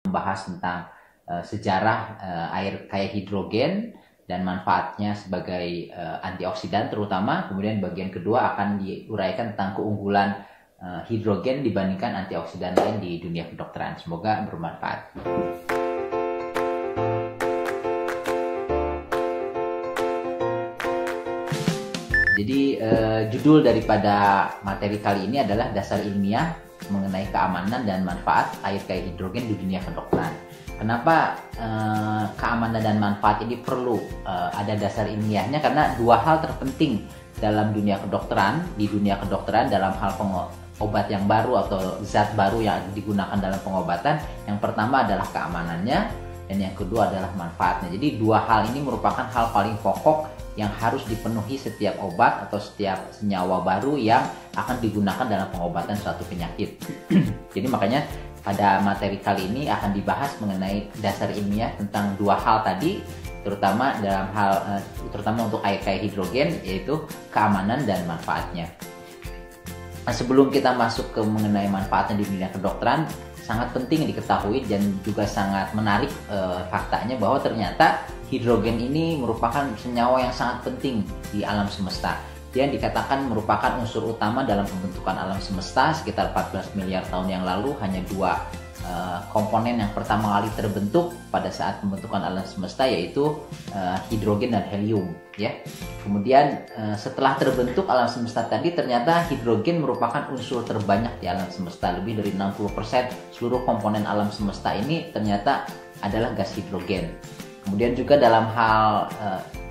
membahas tentang sejarah air kaya hidrogen dan manfaatnya sebagai antioksidan terutama. Kemudian bagian kedua akan diuraikan tentang keunggulan hidrogen dibandingkan antioksidan lain di dunia kedokteran. Semoga bermanfaat. Jadi judul daripada materi kali ini adalah dasar ilmiah mengenai keamanan dan manfaat air kaya hidrogen di dunia kedokteran. Kenapa keamanan dan manfaat ini perlu ada dasar ilmiahnya? Karena dua hal terpenting dalam dunia kedokteran, dalam hal obat yang baru atau zat baru yang digunakan dalam pengobatan. Yang pertama adalah keamanannya dan yang kedua adalah manfaatnya. Jadi dua hal ini merupakan hal paling pokok yang harus dipenuhi setiap obat atau setiap senyawa baru yang akan digunakan dalam pengobatan suatu penyakit. Jadi makanya pada materi kali ini akan dibahas mengenai dasar ilmiah tentang dua hal tadi, terutama untuk air kaya hidrogen, yaitu keamanan dan manfaatnya. Nah, sebelum kita masuk ke mengenai manfaatnya di dunia kedokteran, sangat penting diketahui dan juga sangat menarik faktanya bahwa ternyata hidrogen ini merupakan senyawa yang sangat penting di alam semesta. Dia dikatakan merupakan unsur utama dalam pembentukan alam semesta. Sekitar 14 miliar tahun yang lalu hanya dua komponen yang pertama kali terbentuk pada saat pembentukan alam semesta, yaitu hidrogen dan helium, ya. Kemudian setelah terbentuk alam semesta tadi, ternyata hidrogen merupakan unsur terbanyak di alam semesta. Lebih dari 60% seluruh komponen alam semesta ini ternyata adalah gas hidrogen. Kemudian juga dalam hal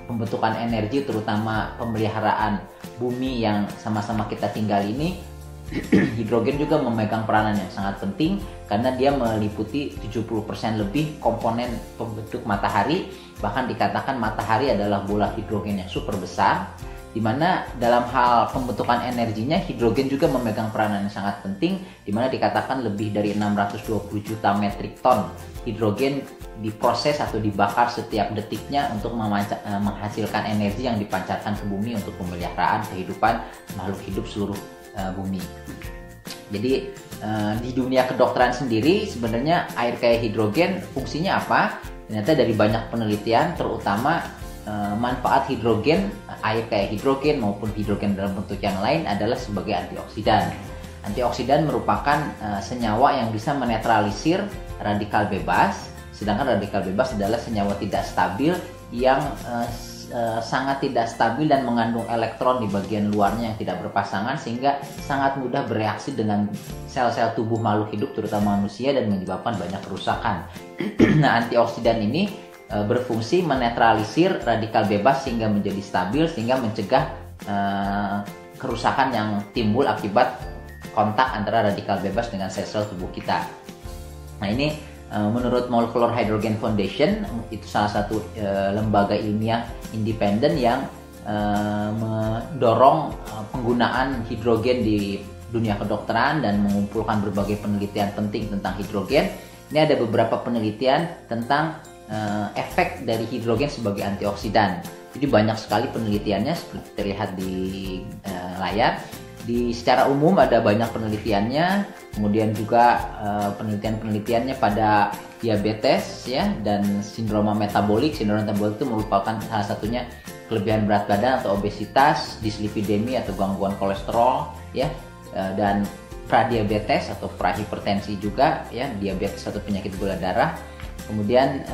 pembentukan energi, terutama pemeliharaan bumi yang sama-sama kita tinggal ini, hidrogen juga memegang peranan yang sangat penting karena dia meliputi 70% lebih komponen pembentuk matahari. Bahkan dikatakan matahari adalah bola hidrogen yang super besar, di mana dalam hal pembentukan energinya hidrogen juga memegang peranan yang sangat penting, di mana dikatakan lebih dari 620 juta metrik ton hidrogen diproses atau dibakar setiap detiknya untuk menghasilkan energi yang dipancarkan ke bumi untuk pemeliharaan kehidupan makhluk hidup seluruh bumi. Jadi di dunia kedokteran sendiri sebenarnya air kaya hidrogen fungsinya apa? Ternyata dari banyak penelitian, terutama manfaat hidrogen, air kaya hidrogen maupun hidrogen dalam bentuk yang lain adalah sebagai antioksidan. Antioksidan merupakan senyawa yang bisa menetralisir radikal bebas. Sedangkan radikal bebas adalah senyawa tidak stabil yang sangat tidak stabil dan mengandung elektron di bagian luarnya yang tidak berpasangan, sehingga sangat mudah bereaksi dengan sel-sel tubuh makhluk hidup terutama manusia dan menyebabkan banyak kerusakan. Nah, antioksidan ini berfungsi menetralisir radikal bebas sehingga menjadi stabil, sehingga mencegah kerusakan yang timbul akibat kontak antara radikal bebas dengan sel-sel tubuh kita. Nah, ini menurut Molecular Hydrogen Foundation, itu salah satu lembaga ilmiah independen yang mendorong penggunaan hidrogen di dunia kedokteran dan mengumpulkan berbagai penelitian penting tentang hidrogen. Ini ada beberapa penelitian tentang efek dari hidrogen sebagai antioksidan. Jadi banyak sekali penelitiannya seperti terlihat di layar. Secara umum ada banyak penelitiannya, kemudian juga penelitiannya pada diabetes, ya, dan sindroma metabolik. Sindroma metabolik itu merupakan salah satunya kelebihan berat badan atau obesitas, dislipidemi atau gangguan kolesterol, ya, dan pradiabetes atau prahipertensi juga, ya, diabetes atau penyakit gula darah. Kemudian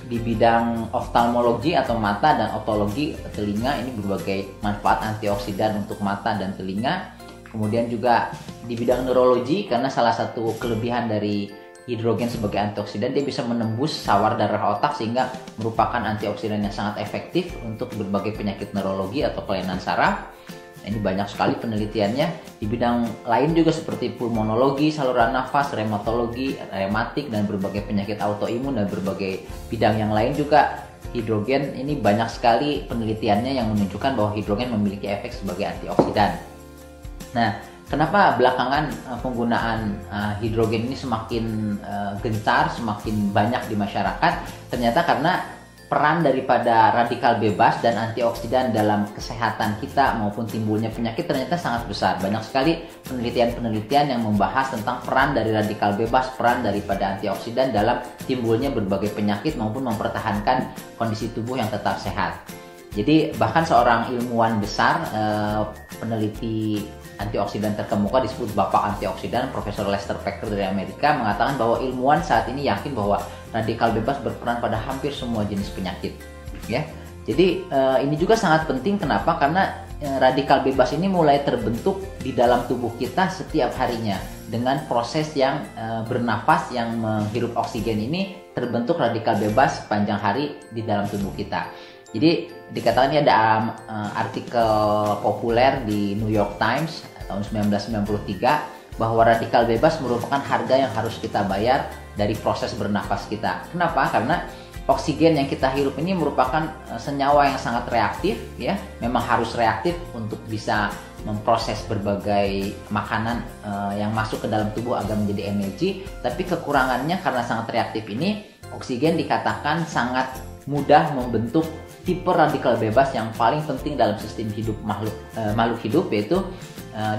di bidang oftalmologi atau mata dan otologi telinga, ini berbagai manfaat antioksidan untuk mata dan telinga. Kemudian juga di bidang neurologi, karena salah satu kelebihan dari hidrogen sebagai antioksidan, dia bisa menembus sawar darah otak sehingga merupakan antioksidan yang sangat efektif untuk berbagai penyakit neurologi atau kelainan saraf. Ini banyak sekali penelitiannya. Di bidang lain juga seperti pulmonologi, saluran nafas, reumatologi, rematik, dan berbagai penyakit autoimun dan berbagai bidang yang lain juga hidrogen ini banyak sekali penelitiannya yang menunjukkan bahwa hidrogen memiliki efek sebagai antioksidan. Nah, kenapa belakangan penggunaan hidrogen ini semakin gencar, semakin banyak di masyarakat? Ternyata karena peran daripada radikal bebas dan antioksidan dalam kesehatan kita maupun timbulnya penyakit ternyata sangat besar. Banyak sekali penelitian-penelitian yang membahas tentang peran dari radikal bebas, peran daripada antioksidan dalam timbulnya berbagai penyakit maupun mempertahankan kondisi tubuh yang tetap sehat. Jadi bahkan seorang ilmuwan besar, peneliti antioksidan terkemuka disebut Bapak Antioksidan, Profesor Lester Packer dari Amerika, mengatakan bahwa ilmuwan saat ini yakin bahwa radikal bebas berperan pada hampir semua jenis penyakit. Ya, jadi ini juga sangat penting. Kenapa? Karena radikal bebas ini mulai terbentuk di dalam tubuh kita setiap harinya dengan proses yang bernafas, yang menghirup oksigen ini terbentuk radikal bebas sepanjang hari di dalam tubuh kita. Jadi dikatakan ini ada artikel populer di New York Times tahun 1993 bahwa radikal bebas merupakan harga yang harus kita bayar dari proses bernafas kita. Kenapa? Karena oksigen yang kita hirup ini merupakan senyawa yang sangat reaktif, ya. Memang harus reaktif untuk bisa memproses berbagai makanan yang masuk ke dalam tubuh agar menjadi energi. Tapi kekurangannya karena sangat reaktif ini, oksigen dikatakan sangat mudah membentuk tipe radikal bebas yang paling penting dalam sistem hidup makhluk hidup, yaitu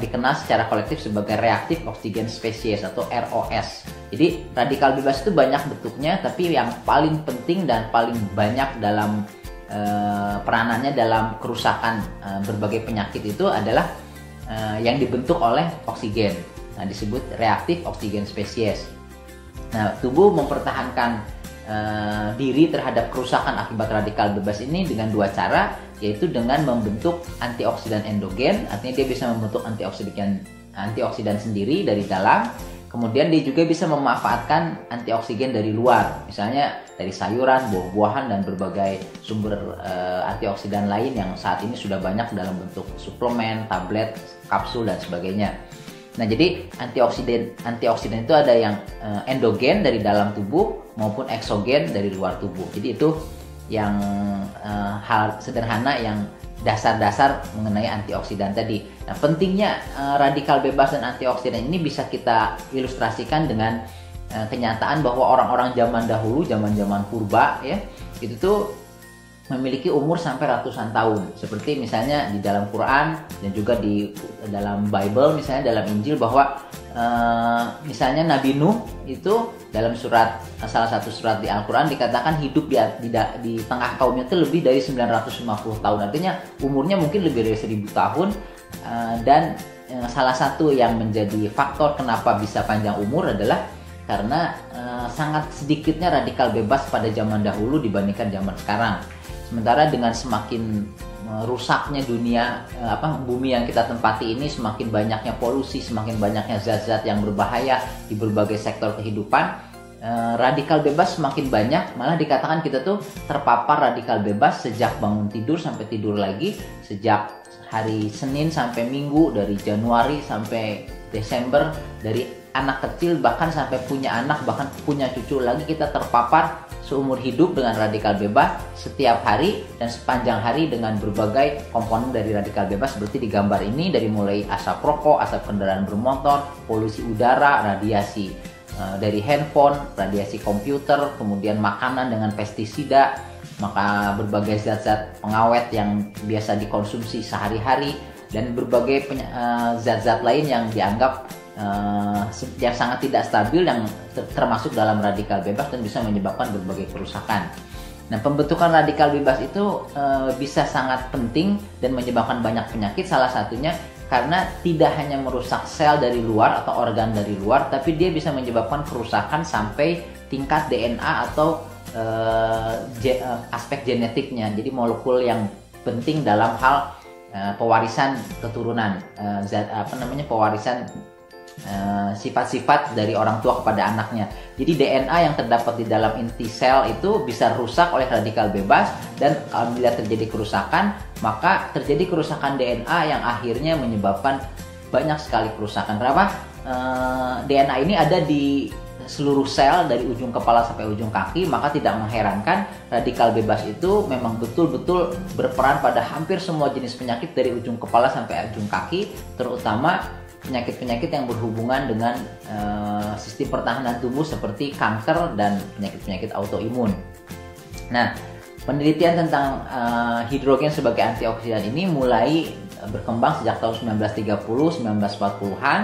dikenal secara kolektif sebagai reaktif oksigen spesies atau ROS. Jadi radikal bebas itu banyak bentuknya, tapi yang paling penting dan paling banyak dalam peranannya dalam kerusakan berbagai penyakit itu adalah yang dibentuk oleh oksigen. Nah, disebut reaktif oksigen spesies. Nah, tubuh mempertahankan diri terhadap kerusakan akibat radikal bebas ini dengan dua cara, yaitu dengan membentuk antioksidan endogen, artinya dia bisa membentuk antioksidan sendiri dari dalam. Kemudian dia juga bisa memanfaatkan antioksigen dari luar, misalnya dari sayuran, buah-buahan, dan berbagai sumber antioksidan lain yang saat ini sudah banyak dalam bentuk suplemen, tablet, kapsul, dan sebagainya. Nah, jadi antioksidan itu ada yang endogen dari dalam tubuh maupun eksogen dari luar tubuh. Jadi itu yang hal sederhana yang dasar-dasar mengenai antioksidan tadi. Nah, pentingnya radikal bebas dan antioksidan ini bisa kita ilustrasikan dengan kenyataan bahwa orang-orang zaman dahulu, zaman-zaman purba, ya, itu tuh memiliki umur sampai ratusan tahun. Seperti misalnya di dalam Quran dan juga di dalam Bible, misalnya dalam Injil, bahwa misalnya Nabi Nuh itu dalam salah satu surat di Al-Quran dikatakan hidup di tengah kaumnya itu lebih dari 950 tahun. Artinya umurnya mungkin lebih dari 1000 tahun. Dan salah satu yang menjadi faktor kenapa bisa panjang umur adalah karena sangat sedikitnya radikal bebas pada zaman dahulu dibandingkan zaman sekarang. Sementara dengan semakin rusaknya bumi yang kita tempati ini, semakin banyaknya polusi, semakin banyaknya zat-zat yang berbahaya di berbagai sektor kehidupan, radikal bebas semakin banyak. Malah dikatakan kita tuh terpapar radikal bebas sejak bangun tidur sampai tidur lagi, sejak hari Senin sampai Minggu, dari Januari sampai Desember, dari anak kecil bahkan sampai punya anak, bahkan punya cucu lagi, kita terpapar seumur hidup dengan radikal bebas setiap hari dan sepanjang hari dengan berbagai komponen dari radikal bebas seperti di gambar ini, dari mulai asap rokok, asap kendaraan bermotor, polusi udara, radiasi dari handphone, radiasi komputer, kemudian makanan dengan pestisida, maka berbagai zat-zat pengawet yang biasa dikonsumsi sehari-hari, dan berbagai zat-zat lain yang dianggap yang sangat tidak stabil, yang termasuk dalam radikal bebas dan bisa menyebabkan berbagai kerusakan. Nah, pembentukan radikal bebas itu bisa sangat penting dan menyebabkan banyak penyakit. Salah satunya karena tidak hanya merusak sel dari luar atau organ dari luar, tapi dia bisa menyebabkan kerusakan sampai tingkat DNA atau aspek genetiknya. Jadi molekul yang penting dalam hal pewarisan keturunan, pewarisan sifat-sifat dari orang tua kepada anaknya. Jadi DNA yang terdapat di dalam inti sel itu bisa rusak oleh radikal bebas, dan bila terjadi kerusakan, maka terjadi kerusakan DNA yang akhirnya menyebabkan banyak sekali kerusakan. Kenapa? DNA ini ada di seluruh sel dari ujung kepala sampai ujung kaki, maka tidak mengherankan radikal bebas itu memang betul-betul berperan pada hampir semua jenis penyakit dari ujung kepala sampai ujung kaki, terutama penyakit-penyakit yang berhubungan dengan sistem pertahanan tubuh seperti kanker dan penyakit-penyakit autoimun. Nah, Penelitian tentang hidrogen sebagai antioksidan ini mulai berkembang sejak tahun 1930, 1940-an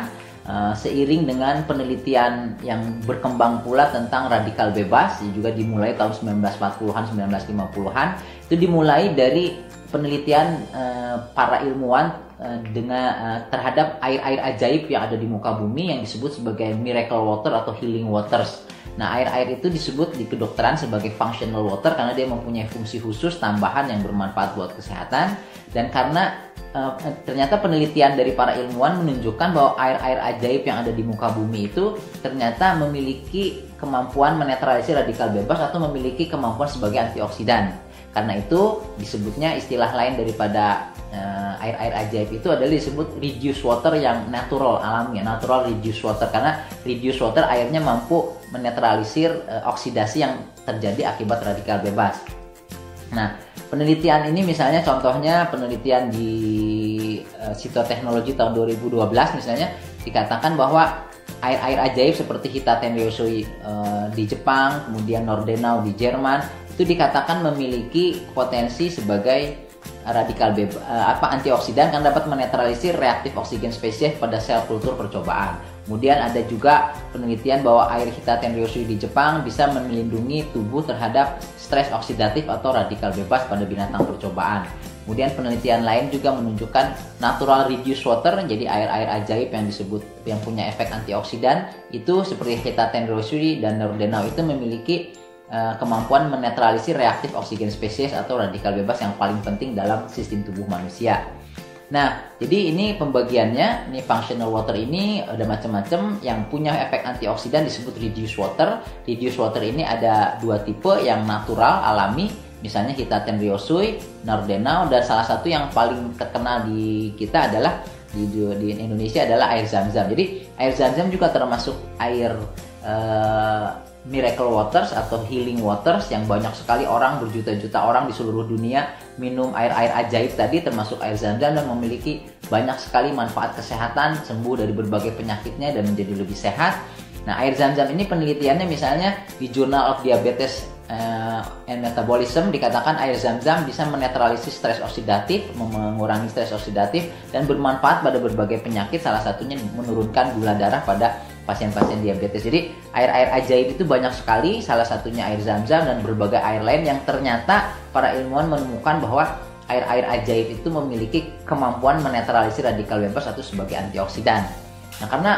seiring dengan penelitian yang berkembang pula tentang radikal bebas, juga dimulai tahun 1940-an, 1950-an. Itu dimulai dari penelitian para ilmuwan terhadap air-air ajaib yang ada di muka bumi yang disebut sebagai miracle water atau healing waters. Nah, air-air itu disebut di kedokteran sebagai functional water karena dia mempunyai fungsi khusus tambahan yang bermanfaat buat kesehatan, dan karena ternyata penelitian dari para ilmuwan menunjukkan bahwa air-air ajaib yang ada di muka bumi itu ternyata memiliki kemampuan menetralisir radikal bebas atau memiliki kemampuan sebagai antioksidan. Karena itu disebutnya istilah lain daripada air-air ajaib itu adalah disebut reduced water yang natural, alami, natural reduced water, karena reduced water airnya mampu menetralisir oksidasi yang terjadi akibat radikal bebas. Nah, penelitian ini misalnya contohnya penelitian di Cytoteknology tahun 2012 misalnya dikatakan bahwa air-air ajaib seperti Hita Tenryosui di Jepang, kemudian Nordenau di Jerman itu dikatakan memiliki potensi sebagai radikal bebas antioksidan karena dapat menetralisir reaktif oksigen spesies pada sel kultur percobaan. Kemudian ada juga penelitian bahwa air Hita Tenryosui di Jepang bisa melindungi tubuh terhadap stres oksidatif atau radikal bebas pada binatang percobaan. Kemudian penelitian lain juga menunjukkan natural reduced water, jadi air-air ajaib yang punya efek antioksidan itu seperti Hita Tenryosui dan Nordenau itu memiliki kemampuan menetralisir reaktif oksigen spesies atau radikal bebas yang paling penting dalam sistem tubuh manusia. Nah, jadi ini pembagiannya, ini functional water ini ada macam-macam. Yang punya efek antioksidan disebut reduced water. Reduced water ini ada dua tipe, yang natural, alami, misalnya Hita Tenryosui, Nordenau, dan salah satu yang paling terkenal di kita adalah di Indonesia adalah air Zam-Zam. Jadi air Zam-Zam juga termasuk air miracle waters atau healing waters yang banyak sekali orang, berjuta-juta orang di seluruh dunia minum air-air ajaib tadi termasuk air Zam-Zam dan memiliki banyak sekali manfaat kesehatan, sembuh dari berbagai penyakitnya dan menjadi lebih sehat. Nah, air Zam-Zam ini penelitiannya misalnya di Journal of Diabetes and Metabolism dikatakan air Zam-Zam bisa menetralisir stres oksidatif, mengurangi stres oksidatif dan bermanfaat pada berbagai penyakit, salah satunya menurunkan gula darah pada pasien-pasien diabetes. Jadi air-air ajaib itu banyak sekali, salah satunya air Zam-Zam dan berbagai air lain yang ternyata para ilmuwan menemukan bahwa air-air ajaib itu memiliki kemampuan menetralisir radikal bebas atau sebagai antioksidan. Nah, karena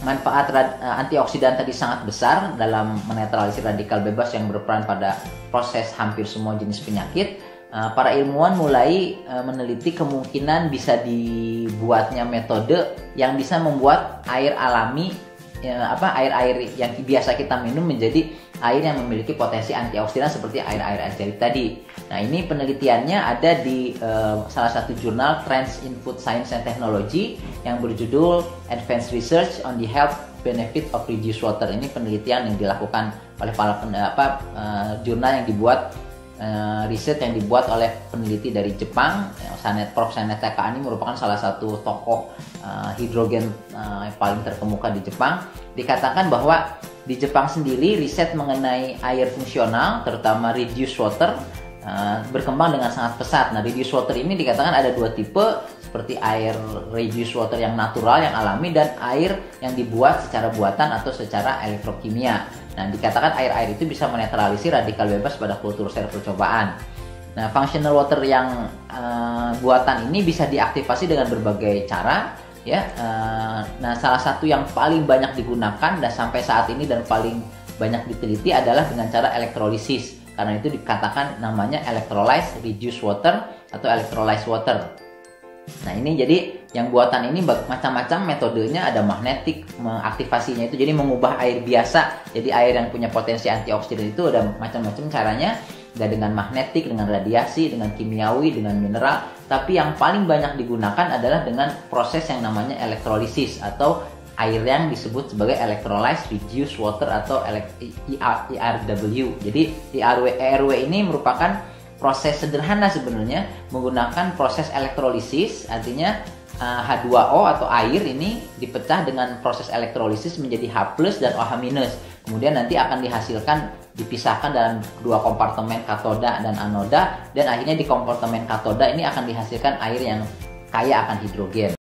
manfaat antioksidan tadi sangat besar dalam menetralisir radikal bebas yang berperan pada proses hampir semua jenis penyakit, para ilmuwan mulai meneliti kemungkinan bisa dibuatnya metode yang bisa membuat air alami, air-air yang biasa kita minum menjadi air yang memiliki potensi antioksidan seperti air-air ajaib tadi. Nah, ini penelitiannya ada di salah satu jurnal Trends in Food Science and Technology yang berjudul Advanced Research on the Health Benefit of Reduced Water. Ini penelitian yang dilakukan oleh jurnal yang dibuat riset yang dibuat oleh peneliti dari Jepang. Prof. Saneta Kaani merupakan salah satu tokoh hidrogen yang paling terkemuka di Jepang. Dikatakan bahwa di Jepang sendiri riset mengenai air fungsional, terutama reduced water, berkembang dengan sangat pesat. Nah, reduced water ini dikatakan ada dua tipe, seperti air reduced water yang natural, yang alami, dan air yang dibuat secara buatan atau secara elektrokimia. Nah, dikatakan air-air itu bisa menetralisir radikal bebas pada kultur sel percobaan. Nah, functional water yang buatan ini bisa diaktifasi dengan berbagai cara, ya. Nah, salah satu yang paling banyak digunakan dan sampai saat ini dan paling banyak diteliti adalah dengan cara elektrolisis. Karena itu dikatakan namanya electrolyzed reduced water atau electrolyzed water. Nah, ini jadi yang buatan ini macam-macam metodenya, ada magnetik mengaktifasinya itu, jadi mengubah air biasa jadi air yang punya potensi antioksidan itu ada macam-macam caranya, ada dengan magnetik, dengan radiasi, dengan kimiawi, dengan mineral. Tapi yang paling banyak digunakan adalah dengan proses yang namanya elektrolisis atau air yang disebut sebagai electrolyzed reduced water atau ERW. Jadi ERW ini merupakan proses sederhana sebenarnya menggunakan proses elektrolisis, artinya H2O atau air ini dipecah dengan proses elektrolisis menjadi H+ dan OH-. Kemudian nanti akan dihasilkan dipisahkan dalam dua kompartemen katoda dan anoda, dan akhirnya di kompartemen katoda ini akan dihasilkan air yang kaya akan hidrogen.